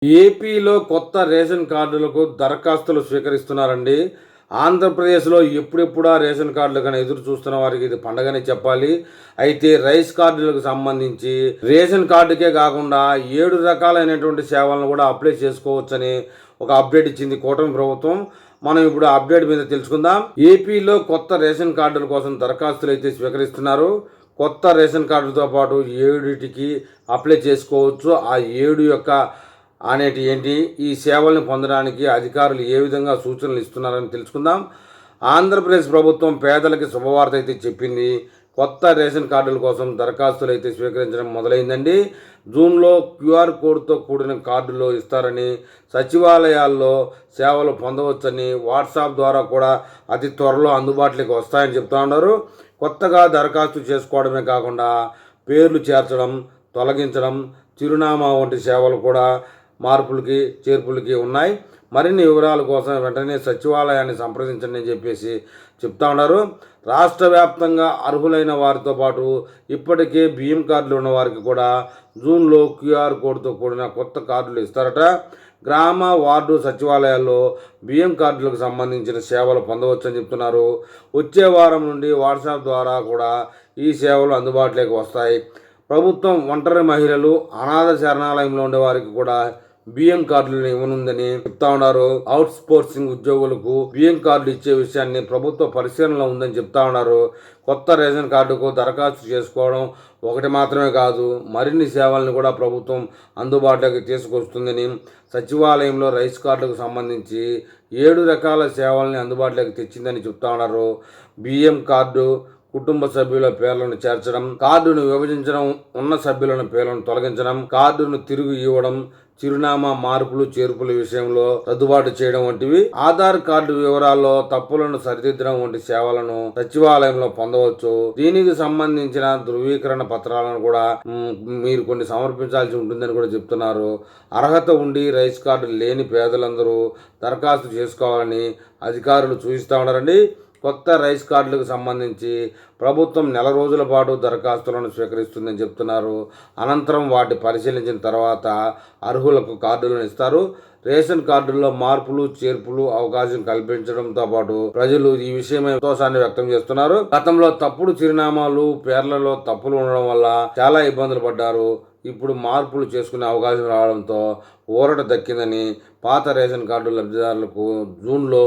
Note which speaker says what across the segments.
Speaker 1: ఏపీలో కొత్త రేషన్ కార్డులకు దరఖాస్తులు స్వీకరిస్తున్నారండి. ఆంధ్రప్రదేశ్లో ఎప్పుడెప్పుడా రేషన్ కార్డులు కానీ ఎదురు చూస్తున్న వారికి ఇది పండగనే చెప్పాలి. అయితే రైస్ కార్డులకు సంబంధించి రేషన్ కార్డుకే కాకుండా 7 రకాలైనటువంటి సేవలను కూడా అప్లై చేసుకోవచ్చని ఒక అప్డేట్ ఇచ్చింది కూటమి ప్రభుత్వం. మనం ఇప్పుడు అప్డేట్ మీద తెలుసుకుందాం. ఏపీలో కొత్త రేషన్ కార్డుల కోసం దరఖాస్తులు అయితే స్వీకరిస్తున్నారు. కొత్త రేషన్ కార్డులతో పాటు 7టికి అప్లై చేసుకోవచ్చు. ఆ 7 యొక్క అనేటి ఏంటి, ఈ సేవల్ని పొందడానికి అధికారులు ఏ విధంగా సూచనలు ఇస్తున్నారని తెలుసుకుందాం. ఆంధ్రప్రదేశ్ ప్రభుత్వం పేదలకి శుభవార్త అయితే చెప్పింది. కొత్త రేషన్ కార్డుల కోసం దరఖాస్తులు అయితే స్వీకరించడం మొదలైందండి. జూన్లో క్యూఆర్ కోడ్తో కూడిన కార్డులు ఇస్తారని, సచివాలయాల్లో సేవలు పొందవచ్చని, వాట్సాప్ ద్వారా కూడా అతి త్వరలో అందుబాటులోకి వస్తాయని చెప్తా ఉన్నారు. కొత్తగా దరఖాస్తు చేసుకోవడమే కాకుండా పేర్లు చేర్చడం, తొలగించడం, చిరునామా వంటి సేవలు కూడా మార్పులకి చేర్పులకి ఉన్నాయి. మరిన్ని వివరాల కోసం వెంటనే సచివాలయాన్ని సంప్రదించండి అని చెప్పేసి చెప్తా ఉన్నారు. రాష్ట్ర వ్యాప్తంగా అర్హులైన వారితో పాటు ఇప్పటికే బియ్యం కార్డులు ఉన్న వారికి కూడా జూన్లో క్యూఆర్ కోడ్తో కూడిన కొత్త కార్డులు ఇస్తారట. గ్రామ వార్డు సచివాలయాల్లో బియ్యం కార్డులకు సంబంధించిన సేవలు పొందవచ్చని చెప్తున్నారు. వచ్చే వారం నుండి వాట్సాప్ ద్వారా కూడా ఈ సేవలు అందుబాటులోకి వస్తాయి. ప్రభుత్వం ఒంటరి మహిళలు, అనాథ శరణాలయంలో ఉండే వారికి కూడా బియ్యం కార్డులను ఇవ్వనుందని చెప్తా ఉన్నారు. అవుట్ సోర్సింగ్ ఉద్యోగులకు బియ్యం కార్డులు ఇచ్చే విషయాన్ని ప్రభుత్వ పరిశీలనలో ఉందని చెప్తా ఉన్నారు. కొత్త రేషన్ కార్డుకు దరఖాస్తు చేసుకోవడం ఒకటి మాత్రమే కాదు, మరిన్ని సేవలను కూడా ప్రభుత్వం అందుబాటులోకి తీసుకొస్తుందని, సచివాలయంలో రైస్ కార్డుకు సంబంధించి 7 రకాల సేవల్ని అందుబాటులోకి తెచ్చిందని చెప్తా ఉన్నారు. బియ్యం కార్డు, కుటుంబ సభ్యుల పేర్లను చేర్చడం, కార్డును విభజించడం, ఉన్న సభ్యులను పేర్లను తొలగించడం, కార్డును తిరిగి ఇవ్వడం, చిరునామా మార్పులు చేర్పుల విషయంలో సర్దుబాటు చేయడం వంటివి, ఆధార్ కార్డు వివరాల్లో తప్పులను సరిదిద్దడం వంటి సేవలను సచివాలయంలో పొందవచ్చు. దీనికి సంబంధించిన ధృవీకరణ పత్రాలను కూడా మీరు కొన్ని సమర్పించాల్సి ఉంటుందని కూడా చెప్తున్నారు. అర్హత ఉండి రైస్ కార్డు లేని పేదలందరూ దరఖాస్తు చేసుకోవాలని అధికారులు సూచిస్తూ ఉన్నారండి. కొత్త రైస్ కార్డులకు సంబంధించి ప్రభుత్వం నెల రోజుల పాటు దరఖాస్తులను స్వీకరిస్తుందని చెప్తున్నారు. అనంతరం వాటి పరిశీలించిన తర్వాత అర్హులకు కార్డులను ఇస్తారు. రేషన్ కార్డుల్లో మార్పులు చేర్పులు అవకాశం కల్పించడంతో పాటు ప్రజలు ఈ విషయమై సంతోషాన్ని వ్యక్తం చేస్తున్నారు. గతంలో తప్పుడు చిరునామాలు, పేర్లలో తప్పులు ఉండడం వల్ల చాలా ఇబ్బందులు పడ్డారు. ఇప్పుడు మార్పులు చేసుకునే అవకాశం రావడంతో ఊరట దక్కిందని, పాత రేషన్ కార్డు లబ్ధిదారులకు జూన్లో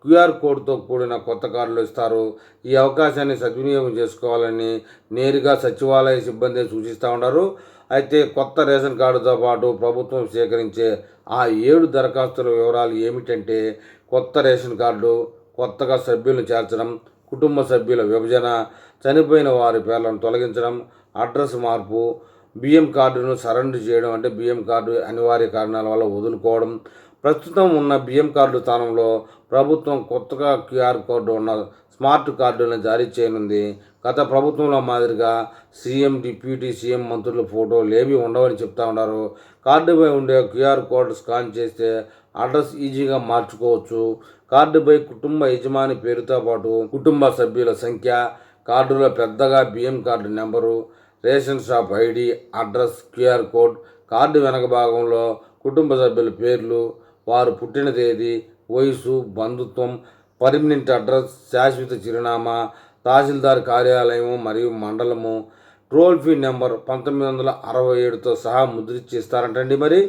Speaker 1: క్యూఆర్ కోడ్తో కూడిన కొత్త కార్డులు ఇస్తారు. ఈ అవకాశాన్ని సద్వినియోగం చేసుకోవాలని నేరుగా సచివాలయ సిబ్బంది సూచిస్తూ ఉన్నారు. అయితే కొత్త రేషన్ కార్డుతో పాటు ప్రభుత్వం సేకరించే ఆ 7 దరఖాస్తుల వివరాలు ఏమిటంటే, కొత్త రేషన్ కార్డు, కొత్తగా సభ్యులను చేర్చడం, కుటుంబ సభ్యుల విభజన, చనిపోయిన వారి పేర్లను తొలగించడం, అడ్రస్ మార్పు, బియ్యం కార్డును సరెండర్ చేయడం, అంటే బియ్యం కార్డు అనివార్య కారణాల వల్ల వదులుకోవడం, ప్రస్తుతం ఉన్న బియ్యం కార్డు స్థానంలో ప్రభుత్వం కొత్తగా క్యూఆర్ కోడ్ ఉన్న స్మార్ట్ కార్డులను జారీ చేయనుంది. గత ప్రభుత్వంలో మాదిరిగా సీఎం, డిప్యూటీ సీఎం, మంత్రుల ఫోటోలు ఏవి ఉండవని చెప్తా ఉన్నారు. కార్డుపై ఉండే క్యూఆర్ కోడ్ స్కాన్ చేస్తే అడ్రస్ ఈజీగా మార్చుకోవచ్చు. కార్డుపై కుటుంబ యజమాని పేరుతో పాటు కుటుంబ సభ్యుల సంఖ్య, కార్డులో పెద్దగా బియ్యం card number, ration shop ID, address, QR code, card వెనక భాగంలో కుటుంబ సభ్యుల పేర్లు, వారు పుట్టిన తేదీ, వయసు, బంధుత్వం, పర్మనెంట్ అడ్రస్, శాశ్వత చిరునామా, తహసీల్దార్ కార్యాలయం మరియు మండలము, టోల్ ఫ్రీ నెంబర్ 1967తో సహా ముద్రించి ఇస్తారంటండి. మరి